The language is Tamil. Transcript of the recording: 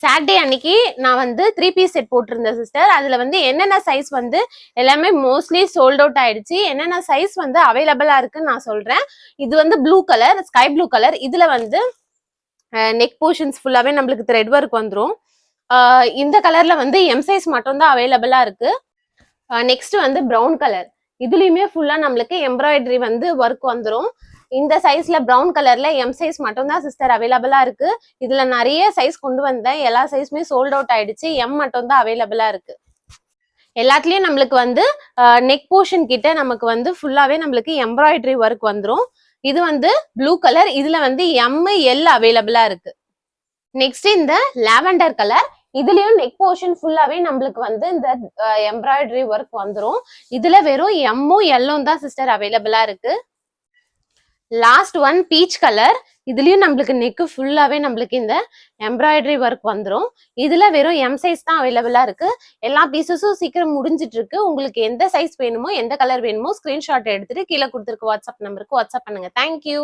சாட்டர்டே அன்னைக்கு நான் வந்து 3 பீஸ் செட் போட்டிருந்தேன் சிஸ்டர். அதுல வந்து என்னென்ன சைஸ் வந்து எல்லாமே மோஸ்ட்லி சோல்ட் அவுட் ஆயிடுச்சு. என்னென்ன சைஸ் வந்து அவைலபிளா இருக்குன்னு நான் சொல்றேன். இது வந்து blue colour, sky blue colour. இதுல வந்து நெக் போர்ஷன்ஸ் ஃபுல்லாவே நம்மளுக்கு த்ரெட் ஒர்க் வந்துரும். இந்த கலர்ல வந்து எம் சைஸ் மட்டும் தான் அவைலபிளா இருக்கு. நெக்ஸ்ட் வந்து ப்ரௌன் கலர். இதுலயுமே ஃபுல்லா நம்மளுக்கு எம்ப்ராய்டரி வந்து ஒர்க் வந்துரும். இந்த சைஸ்ல ப்ரௌன் கலர்ல எம் சைஸ் மட்டும் தான் சிஸ்டர் அவைலபிளா இருக்கு. இதுல நிறைய சைஸ் கொண்டு வந்தேன், எல்லா சைஸுமே சோல்ட் அவுட் ஆயிடுச்சு. எம் மட்டும் தான் அவைலபிளா இருக்கு. எல்லாத்துலயும் நம்மளுக்கு வந்து நெக் போர்ஷன் கிட்ட நமக்கு வந்து ஃபுல்லாவே நம்மளுக்கு எம்ப்ராய்டரி ஒர்க் வந்துரும். இது வந்து ப்ளூ கலர். இதுல வந்து எம் எல் அவைலபிளா இருக்கு. நெக்ஸ்ட் இந்த லாவெண்டர் கலர். இதுலயும் நெக் போர்ஷன் ஃபுல்லாவே நம்மளுக்கு வந்து இந்த எம்ப்ராய்டரி ஒர்க் வந்துரும். இதுல வெறும் எம்மும் எல்லும் தான் சிஸ்டர் அவைலபிளா இருக்கு. Last one peach colour. இதுலயும் நம்மளுக்கு நெக் ஃபுல்லாவே நம்மளுக்கு இந்த எம்ப்ராய்டரி ஒர்க் வந்துரும். இதுல வெறும் எம் சைஸ் தான் அவைலபிளா இருக்கு. எல்லா பீசஸும் சீக்கிரம் முடிஞ்சிட்டு இருக்கு. உங்களுக்கு எந்த சைஸ் வேணுமோ, எந்த கலர் வேணுமோ ஸ்கிரீன்ஷாட் எடுத்துட்டு கீழே கொடுத்துருக்க வாட்ஸ்அப் நம்பருக்கு வாட்ஸ்அப் பண்ணுங்க. தேங்க்யூ.